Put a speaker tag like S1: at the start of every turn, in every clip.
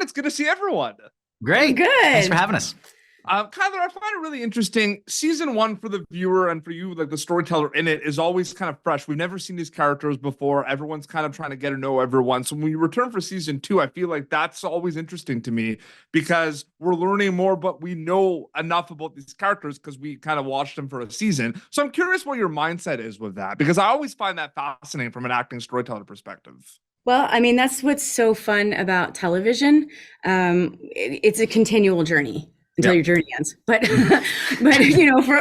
S1: doing? It's good to see everyone.
S2: Great.
S3: Good.
S2: Thanks for having us.
S1: Kyler, I find it really interesting. Season 1 for the viewer and for you, like the storyteller in it, is always kind of fresh. We've never seen these characters before. Everyone's kind of trying to get to know everyone. So when you return for season 2, I feel like that's always interesting to me because we're learning more, but we know enough about these characters because we kind of watched them for a season. So I'm curious what your mindset is with that, because I always find that fascinating from an acting storyteller perspective.
S3: Well, I mean, that's what's so fun about television. It's a continual journey until your journey ends. But you know, for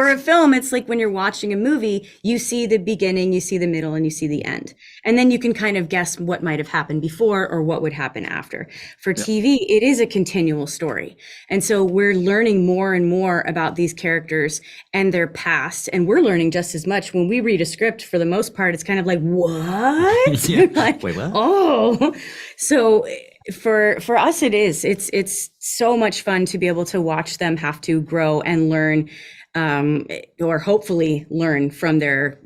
S3: a film, it's like when you're watching a movie, you see the beginning, you see the middle, and you see the end. And then you can kind of guess what might have happened before or what would happen after. For TV, it is a continual story. And so we're learning more and more about these characters and their past. And we're learning just as much. When we read a script, for the most part, it's kind of like, what? Like, wait, what? Oh, so for us, it's so much fun to be able to watch them have to grow and learn, or hopefully learn from their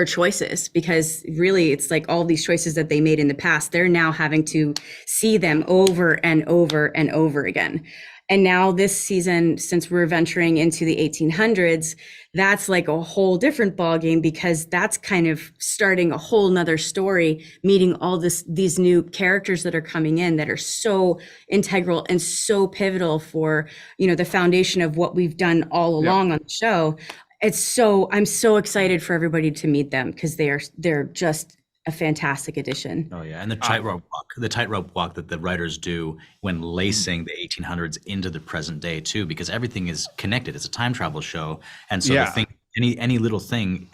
S3: choices, because really it's like all these choices that they made in the past, they're now having to see them over and over and over again. And now this season, since we're venturing into the 1800s, that's like a whole different ballgame, because that's kind of starting a whole nother story, meeting all these new characters that are coming in that are so integral and so pivotal for, the foundation of what we've done all along on the show. I'm so excited for everybody to meet them, because they're just a fantastic addition.
S2: Oh yeah, and the tightrope walk that the writers do when lacing the 1800s into the present day too, because everything is connected. It's a time travel show, and so the thing, any little thing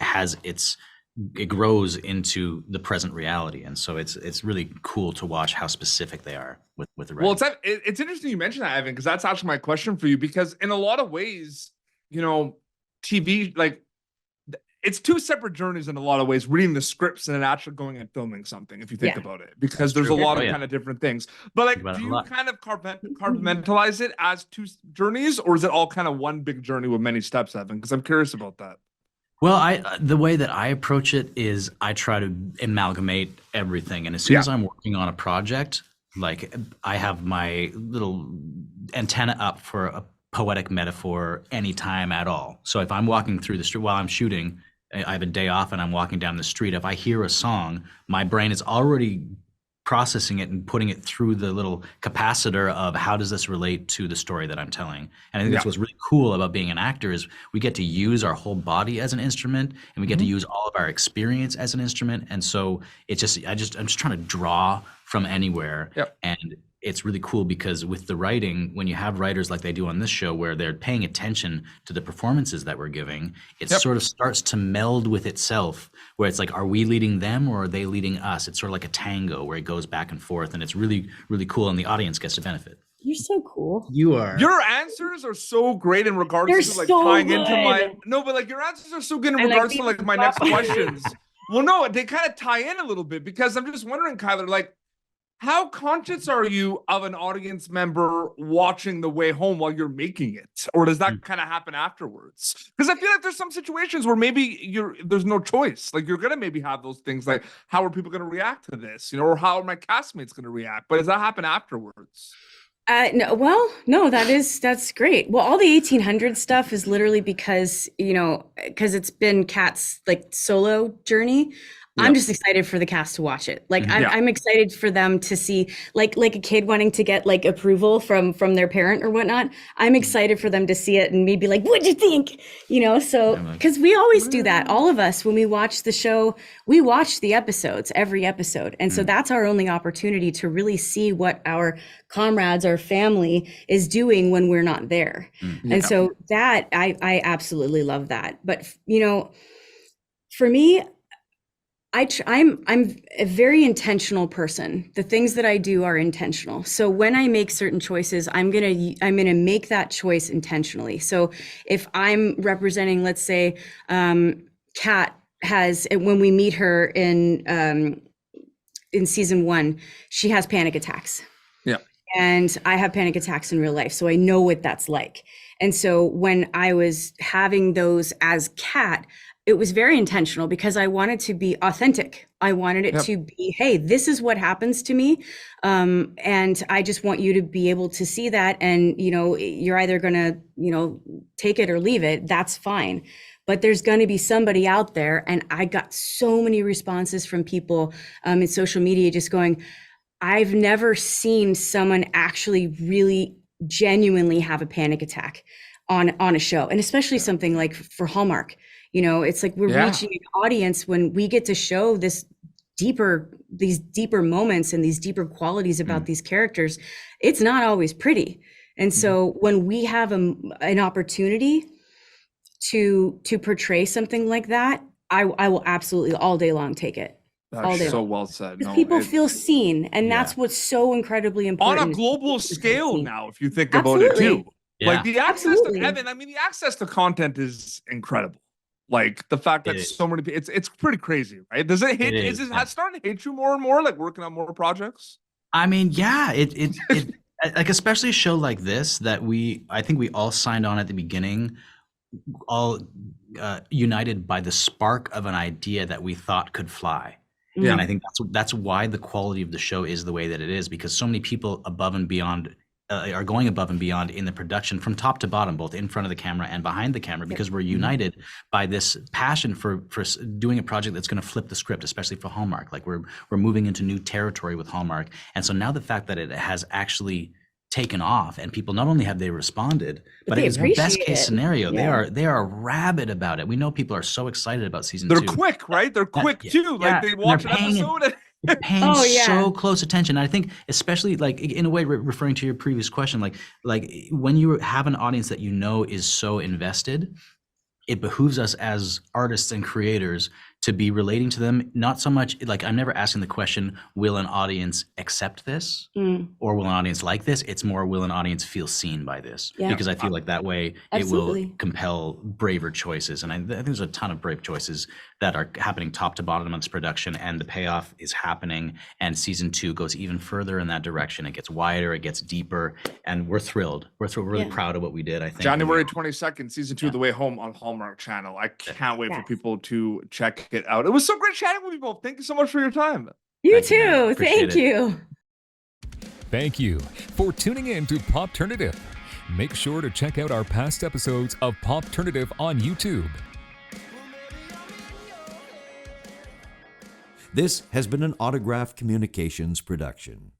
S2: it grows into the present reality, and so it's really cool to watch how specific they are with the writing.
S1: Well, it's interesting you mentioned that, Evan, because that's actually my question for you, because in a lot of ways, TV, like, it's two separate journeys in a lot of ways, reading the scripts and then actually going and filming something, if you think about it, because there's a lot of kind of different things. But like, do you kind of compartmentalize it as two journeys, or is it all kind of one big journey with many steps, Evan? Because I'm curious about that.
S2: Well, the way that I approach it is I try to amalgamate everything. And as soon as I'm working on a project, like I have my little antenna up for a poetic metaphor anytime at all. So if I'm walking through the street while I'm shooting, I have a day off and I'm walking down the street, if I hear a song, my brain is already processing it and putting it through the little capacitor of how does this relate to the story that I'm telling. And I think that's what's really cool about being an actor, is we get to use our whole body as an instrument, and we get to use all of our experience as an instrument. And so I'm just trying to draw from anywhere. And it's really cool because with the writing, when you have writers like they do on this show, where they're paying attention to the performances that we're giving, it sort of starts to meld with itself, where it's like, are we leading them or are they leading us? It's sort of like a tango where it goes back and forth, and it's really, really cool, and the audience gets to benefit.
S3: You're so cool.
S2: You are.
S1: Your answers are so great in regards to like
S3: so
S1: tying
S3: good.
S1: into my but your answers are so good in regards to like my next questions. Well, no, they kind of tie in a little bit, because I'm just wondering, Kyler, like, how conscious are you of an audience member watching the way home while you're making it? Or does that kind of happen afterwards? Because I feel like there's some situations where maybe there's no choice. Like, you're going to maybe have those things like, how are people going to react to this? Or how are my castmates going to react? But does that happen afterwards?
S3: No, that's great. Well, all the 1800 stuff is literally because it's been Kat's like solo journey. I'm just excited for the cast to watch it. Like, I'm excited for them to see, like a kid wanting to get like approval from their parent or whatnot. I'm excited for them to see it and maybe like, what'd you think? So, because we always do that. All of us, when we watch the show, we watch the episodes, every episode. And so that's our only opportunity to really see what our comrades, our family is doing when we're not there. And so that, I absolutely love that. But, for me, I'm a very intentional person. The things that I do are intentional. So when I make certain choices, I'm gonna make that choice intentionally. So if I'm representing, let's say, Kat has, when we meet her in season 1, she has panic attacks. And I have panic attacks in real life, so I know what that's like. And so when I was having those as Kat, it was very intentional because I wanted to be authentic. I wanted it to be, hey, this is what happens to me. And I just want you to be able to see that. And, you know, you're either going to, you know, take it or leave it. That's fine. But there's going to be somebody out there. And I got so many responses from people in social media just going, I've never seen someone actually really genuinely have a panic attack on a show. And especially something like for Hallmark. You know, it's like we're reaching an audience when we get to show these deeper moments and these deeper qualities about these characters. It's not always pretty. And so when we have an opportunity to portray something like that, I will absolutely all day long take it.
S1: That's so well said.
S3: No, people feel seen, and that's what's so incredibly important.
S1: On a global scale now, if you think about it too.
S2: Yeah.
S1: Like the access to Evan, I mean, the access to content is incredible. Like the fact that so many people, it's pretty crazy, right? Does it hit? Is it starting to hit you more and more? Like working on more projects?
S2: I mean, yeah, it like especially a show like this that I think we all signed on at the beginning, all united by the spark of an idea that we thought could fly. Yeah. And I think that's why the quality of the show is the way that it is, because so many people above and beyond are going above and beyond in the production from top to bottom, both in front of the camera and behind the camera, because we're united by this passion for doing a project that's going to flip the script, especially for Hallmark. Like we're moving into new territory with Hallmark. And so now the fact that it has actually taken off and people, not only have they responded, but it's the best case scenario. They are rabid about it. We know people are so excited about season 2.
S1: They're quick, right? They're quick too. Like they watch an episode
S2: They're paying so close attention. And I think especially like in a way referring to your previous question, like when you have an audience that you know is so invested, it behooves us as artists and creators to be relating to them. Not so much like I'm never asking the question, will an audience accept this or will an audience like this? It's more, will an audience feel seen by this? Because I feel like that way it will compel braver choices. And I think there's a ton of brave choices that are happening top to bottom of this production, and the payoff is happening. And season 2 goes even further in that direction. It gets wider, it gets deeper, and we're thrilled. We're really proud of what we did, I think.
S1: January 22nd, season 2 of The Way Home on Hallmark Channel. I can't wait for people to check it out. It was so great chatting with you both. Thank you so much for your time.
S3: You too. Thank you.
S4: Thank you for tuning in to Popternative. Make sure to check out our past episodes of Popternative on YouTube.
S5: This has been an Autograph Communications production.